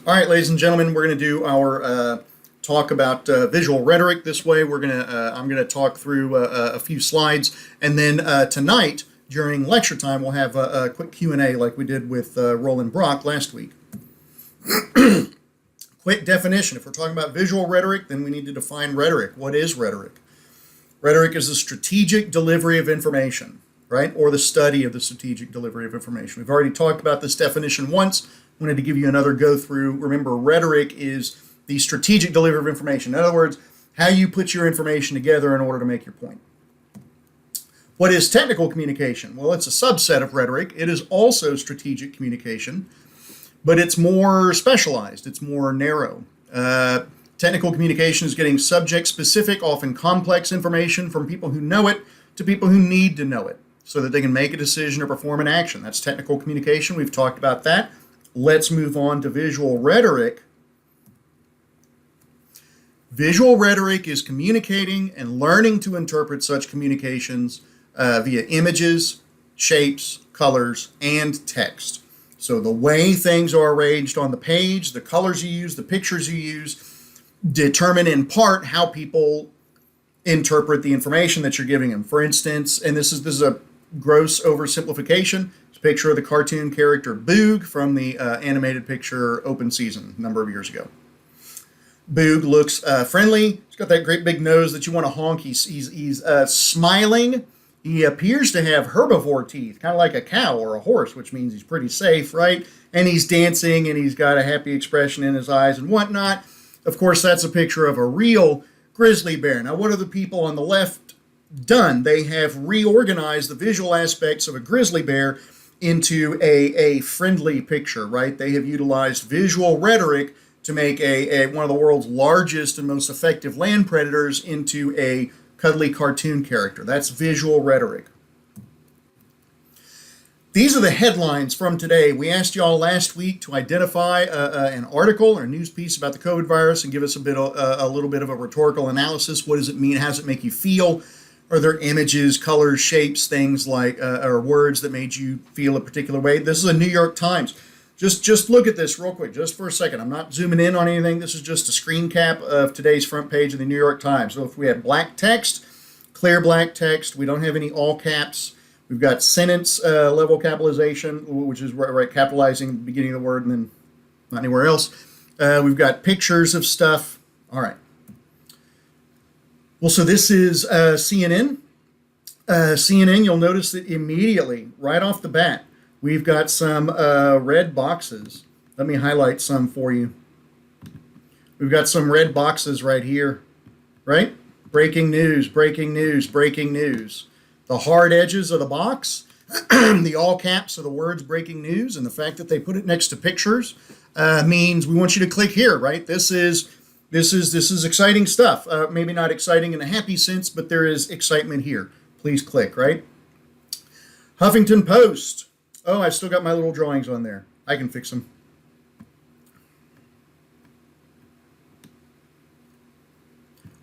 All right, ladies and gentlemen, we're going to do our talk about visual rhetoric this way. I'm going to talk through a few slides, and then tonight during lecture time we'll have a quick Q&A like we did with Roland Brock last week. Quick definition: if we're talking about visual rhetoric, then we need to define rhetoric. What is rhetoric? Rhetoric is the strategic delivery of information, right? Or the study of the strategic delivery of information. We've already talked about this definition once. Wanted to give you another go through. Remember, rhetoric is the strategic delivery of information. In other words, how you put your information together in order to make your point. What is technical communication? Well, it's a subset of rhetoric. It is also strategic communication, but it's more specialized. It's more narrow. Technical communication is getting subject-specific, often complex information from people who know it to people who need to know it so that they can make a decision or perform an action. That's technical communication. We've talked about that. Let's move on to visual rhetoric. Visual rhetoric is communicating and learning to interpret such communications via images, shapes, colors, and text. So the way things are arranged on the page, the colors you use, the pictures you use, determine in part how people interpret the information that you're giving them. For instance, and this is a gross oversimplification, it's a picture of the cartoon character Boog from the animated picture Open Season a number of years ago. Boog looks friendly. He's got that great big nose that you want to honk. He's smiling. He appears to have herbivore teeth, kind of like a cow or a horse, which means he's pretty safe, right? And he's dancing, and he's got a happy expression in his eyes and whatnot. Of course, that's a picture of a real grizzly bear. Now, what are the people on the left done? They have reorganized the visual aspects of a grizzly bear into a friendly picture, right? They have utilized visual rhetoric to make one of the world's largest and most effective land predators into a cuddly cartoon character. That's visual rhetoric. These are the headlines from today. We asked y'all last week to identify an article or a news piece about the COVID virus and give us a little bit of a rhetorical analysis. What does it mean? How does it make you feel? Are there images, colors, shapes, things like, or words that made you feel a particular way? This is a New York Times. Just look at this real quick, just for a second. I'm not zooming in on anything. This is just a screen cap of today's front page of the New York Times. So if we have black text, clear black text, we don't have any all caps. We've got sentence level capitalization, which is right capitalizing the beginning of the word and then not anywhere else. We've got pictures of stuff. All right. Well, so this is CNN. CNN, you'll notice that immediately, right off the bat, we've got some red boxes. Let me highlight some for you. We've got some red boxes right here, right? Breaking news, breaking news, breaking news. The hard edges of the box, the all caps of the words breaking news, and the fact that they put it next to pictures means we want you to click here, right? This is exciting stuff. Maybe not exciting in a happy sense, but there is excitement here. Please click, right? Huffington Post. Oh, I've still got my little drawings on there. I can fix them.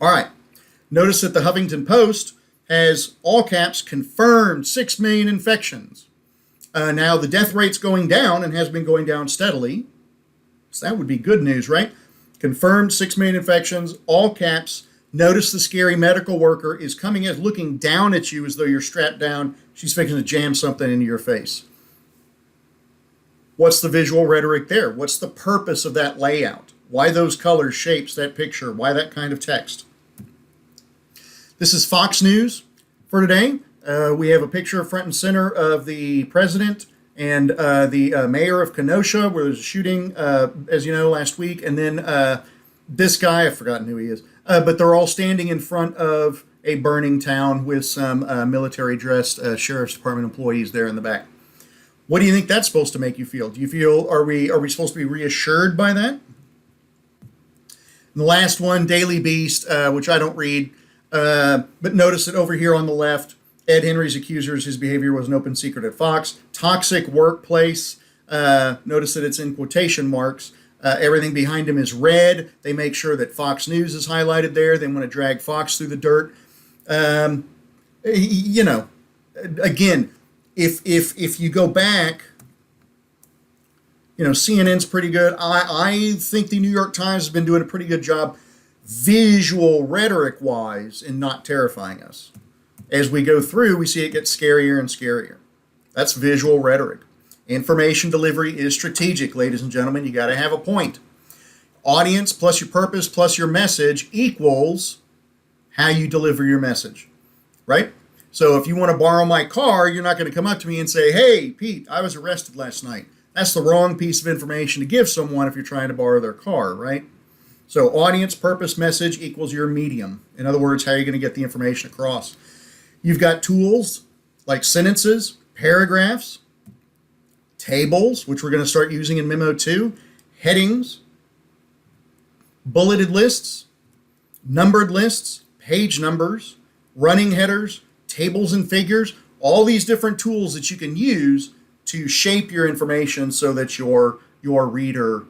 All right. Notice that the Huffington Post has all caps confirmed 6 million infections. Now the death rate's going down and has been going down steadily. So that would be good news, right? Confirmed 6 million infections, all caps. Notice the scary medical worker is coming in, looking down at you as though you're strapped down. She's fixing to jam something into your face. What's the visual rhetoric there? What's the purpose of that layout? Why those colors, shapes, that picture? Why that kind of text? This is Fox News for today. We have a picture front and center of the president and the mayor of Kenosha, where there's a shooting, as you know, last week. And then this guy, I've forgotten who he is, but they're all standing in front of a burning town with some military-dressed sheriff's department employees there in the back. What do you think that's supposed to make you feel? Do you feel, are we supposed to be reassured by that? And the last one, Daily Beast, which I don't read, but notice that over here on the left, Ed Henry's accusers, his behavior was an open secret at Fox. Toxic workplace. Notice that it's in quotation marks. Everything behind him is red. They make sure that Fox News is highlighted there. They want to drag Fox through the dirt. You know, again, if you go back CNN's pretty good. I think the New York Times has been doing a pretty good job visual rhetoric wise in not terrifying us. As we go through, we see it gets scarier and scarier. That's visual rhetoric. Information delivery is strategic, ladies and gentlemen. You got to have a point. Audience plus your purpose plus your message equals how you deliver your message, right? So if you want to borrow my car, you're not going to come up to me and say, hey, Pete, I was arrested last night. That's the wrong piece of information to give someone if you're trying to borrow their car, right? So audience, purpose, message equals your medium. In other words, how are you going to get the information across? You've got tools like sentences, paragraphs, tables, which we're going to start using in Memo 2, headings, bulleted lists, numbered lists, page numbers, running headers, tables and figures, all these different tools that you can use to shape your information so that your reader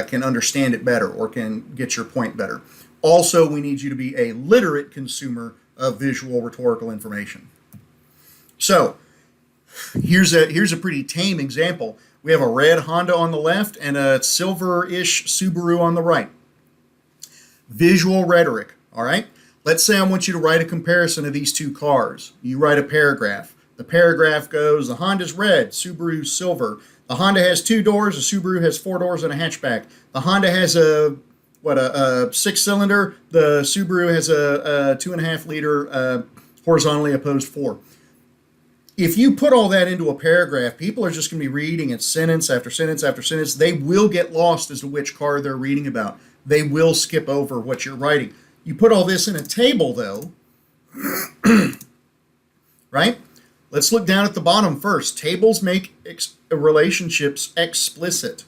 can understand it better or can get your point better. Also, we need you to be a literate consumer of visual rhetorical information. So here's a pretty tame example. We have a red Honda on the left and a silver-ish Subaru on the right. Visual rhetoric, all right? Let's say I want you to write a comparison of these two cars. You write a paragraph. The paragraph goes, the Honda's red, Subaru's silver. The Honda has 2 doors, the Subaru has 4 doors and a hatchback. The Honda has a 6-cylinder. The Subaru has a 2.5 liter horizontally opposed 4. If you put all that into a paragraph, people are just going to be reading it sentence after sentence after sentence. They will get lost as to which car they're reading about. They will skip over what you're writing. You put all this in a table, though, right? Let's look down at the bottom first. Tables make relationships explicit.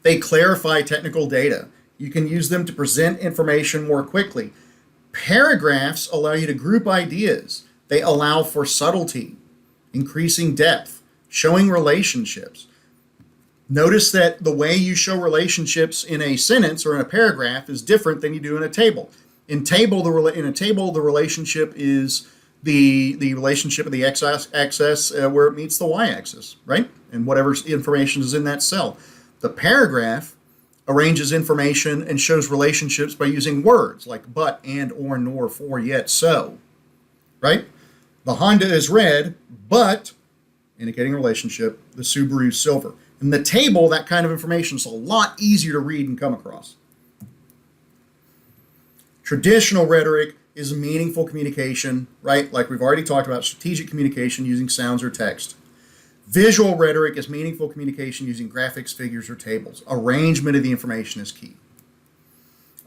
They clarify technical data. You can use them to present information more quickly. Paragraphs allow you to group ideas. They allow for subtlety, increasing depth, showing relationships. Notice that the way you show relationships in a sentence or in a paragraph is different than you do in a table. In a table, the relationship is the relationship of the x-axis where it meets the y-axis, right? And whatever information is in that cell. The paragraph arranges information and shows relationships by using words like but, and, or, nor, for, yet, so, right? The Honda is red, but, indicating relationship, the Subaru is silver. In the table, that kind of information is a lot easier to read and come across. Traditional rhetoric is meaningful communication, right? Like we've already talked about, strategic communication using sounds or text. Visual rhetoric is meaningful communication using graphics, figures, or tables. Arrangement of the information is key.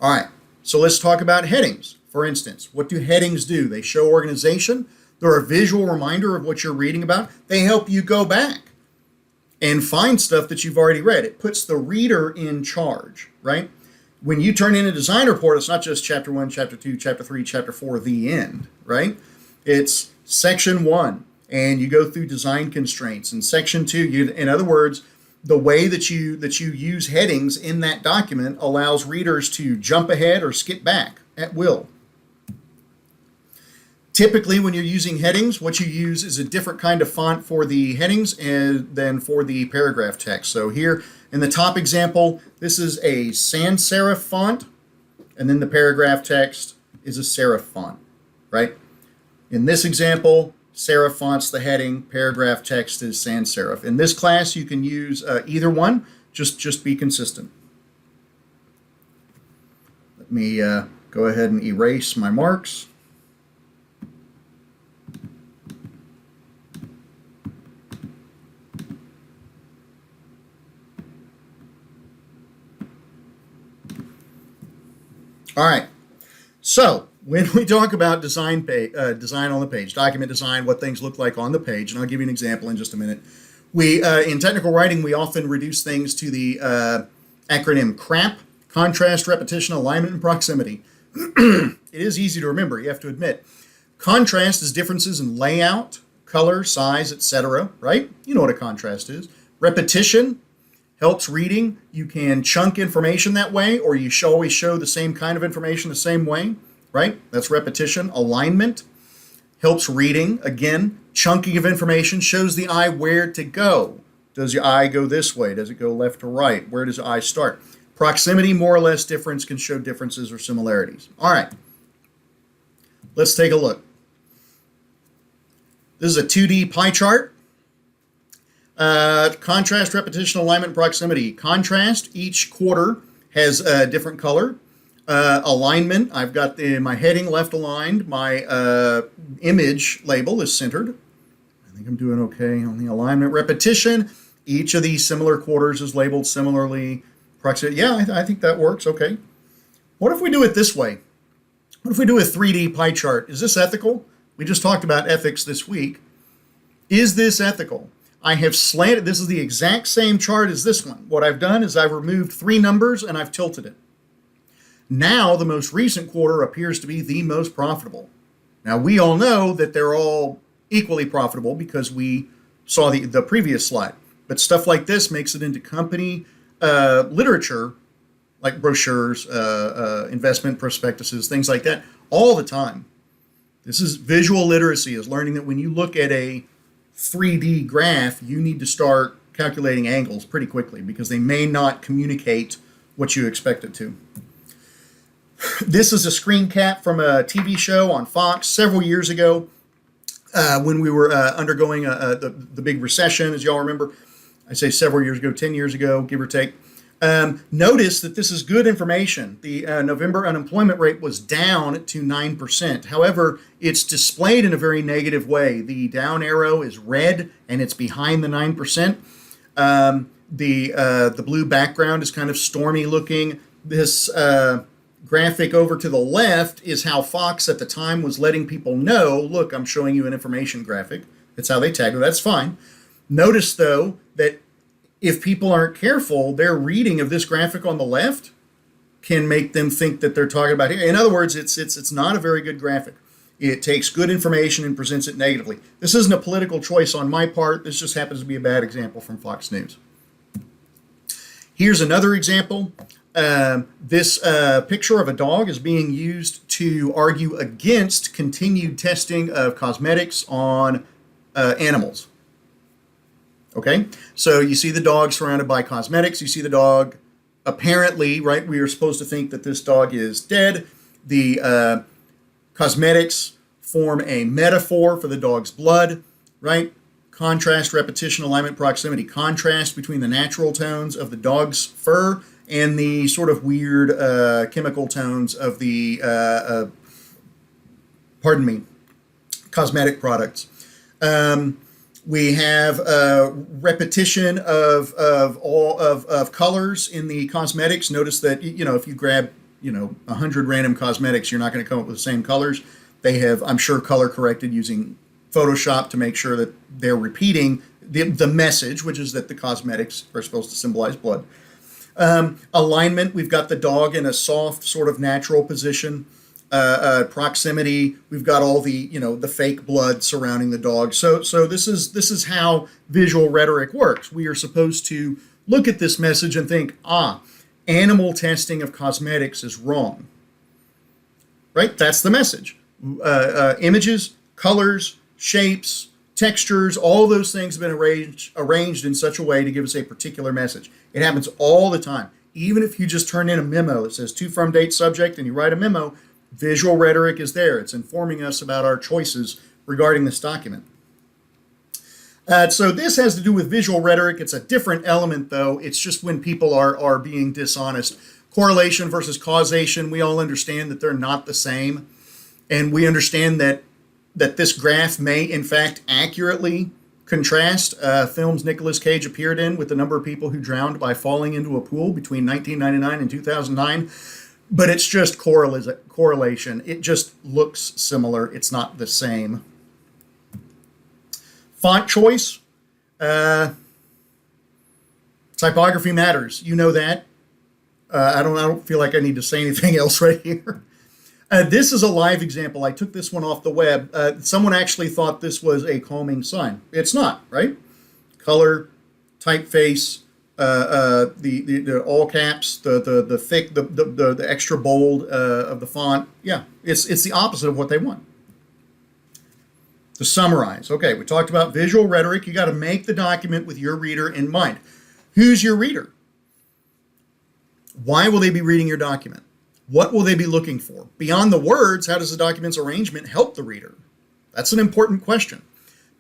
All right, so let's talk about headings. For instance, what do headings do? They show organization. They're a visual reminder of what you're reading about. They help you go back and find stuff that you've already read. It puts the reader in charge, right? When you turn in a design report, it's not just chapter 1, chapter 2, chapter 3, chapter 4, the end, right? It's section 1, and you go through design constraints. In section 2, in other words, the way that you use headings in that document allows readers to jump ahead or skip back at will. Typically, when you're using headings, what you use is a different kind of font for the headings than for the paragraph text. So here in the top example, this is a sans serif font, and then the paragraph text is a serif font, right? In this example, serif font's the heading, paragraph text is sans serif. In this class, you can use either one, just be consistent. Let me go ahead and erase my marks. All right, so when we talk about design on the page, document design, what things look like on the page, and I'll give you an example in just a minute. We in technical writing, we often reduce things to the acronym CRAP, contrast, repetition, alignment, and proximity. It is easy to remember, you have to admit. Contrast is differences in layout, color, size, etc., right? You know what a contrast is. Repetition helps reading. You can chunk information that way, or you always show the same kind of information the same way, right? That's repetition. Alignment helps reading. Again, chunking of information shows the eye where to go, Does your eye go this way? Does it go left to right? Where does the eye start? Proximity, more or less difference, can show differences or similarities. All right, let's take a look. This is a 2D pie chart. Contrast, repetition, alignment, proximity. Contrast, each quarter has a different color. Alignment, I've got my heading left aligned. My image label is centered. I think I'm doing okay on the alignment. Repetition, each of these similar quarters is labeled similarly. Proximity, yeah, I think that works. Okay. What if we do it this way? What if we do a 3D pie chart? Is this ethical? We just talked about ethics this week. Is this ethical? I have slanted, this is the exact same chart as this one. What I've done is I've removed 3 numbers and I've tilted it. Now the most recent quarter appears to be the most profitable. Now we all know that they're all equally profitable because we saw the previous slide. But stuff like this makes it into company literature, like brochures, investment prospectuses, things like that, all the time. This is visual literacy, is learning that when you look at a 3D graph, you need to start calculating angles pretty quickly because they may not communicate what you expect it to. This is a screen cap from a TV show on Fox several years ago when we were undergoing the big recession, as y'all remember. I say several years ago, 10 years ago, give or take. Notice that this is good information. The November unemployment rate was down to 9%. However, it's displayed in a very negative way. The down arrow is red and it's behind the 9%. The blue background is kind of stormy looking. This graphic over to the left is how Fox at the time was letting people know, look, I'm showing you an information graphic. That's how they tagged it. That's fine. Notice, though, that if people aren't careful, their reading of this graphic on the left can make them think that they're talking about here. In other words, it's not a very good graphic. It takes good information and presents it negatively. This isn't a political choice on my part. This just happens to be a bad example from Fox News. Here's another example. This picture of a dog is being used to argue against continued testing of cosmetics on animals. Okay, so you see the dog surrounded by cosmetics. You see the dog apparently, right? We are supposed to think that this dog is dead. The cosmetics form a metaphor for the dog's blood, right? Contrast, repetition, alignment, proximity. Contrast between the natural tones of the dog's fur and the sort of weird chemical tones of the, cosmetic products. We have repetition of all of colors in the cosmetics. Notice that, if you grab, 100 random cosmetics, you're not going to come up with the same colors. They have, I'm sure, color corrected using Photoshop to make sure that they're repeating the message, which is that the cosmetics are supposed to symbolize blood. Alignment, we've got the dog in a soft, sort of natural position. Proximity, we've got all the the fake blood surrounding the dog. So this is how visual rhetoric works. We are supposed to look at this message and think, animal testing of cosmetics is wrong. Right? That's the message. Images, colors, shapes, textures, all those things have been arranged in such a way to give us a particular message. It happens all the time. Even if you just turn in a memo that says to, from, date, subject, and you write a memo, visual rhetoric is there. It's informing us about our choices regarding this document. So this has to do with visual rhetoric. It's a different element, though. It's just when people are being dishonest. Correlation versus causation, we all understand that they're not the same. And we understand that this graph may, in fact, accurately contrast films Nicolas Cage appeared in with the number of people who drowned by falling into a pool between 1999 and 2009. But it's just correlation. It just looks similar. It's not the same. Font choice. Typography matters. You know that. I don't feel like I need to say anything else right here. This is a live example. I took this one off the web. Someone actually thought this was a calming sign. It's not, right? Color, typeface, the all caps, the thick, the extra bold of the font. Yeah, it's the opposite of what they want. To summarize, okay, we talked about visual rhetoric. You got to make the document with your reader in mind. Who's your reader? Why will they be reading your document? What will they be looking for? Beyond the words, how does the document's arrangement help the reader? That's an important question.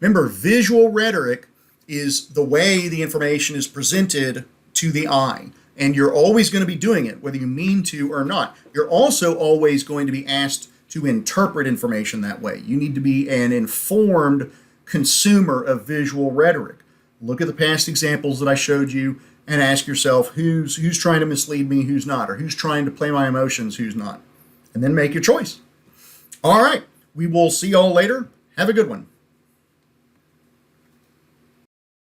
Remember, visual rhetoric is the way the information is presented to the eye. And you're always going to be doing it, whether you mean to or not. You're also always going to be asked to interpret information that way. You need to be an informed consumer of visual rhetoric. Look at the past examples that I showed you and ask yourself who's trying to mislead me, who's not, or who's trying to play my emotions, who's not. And then make your choice. All right, we will see y'all later. Have a good one.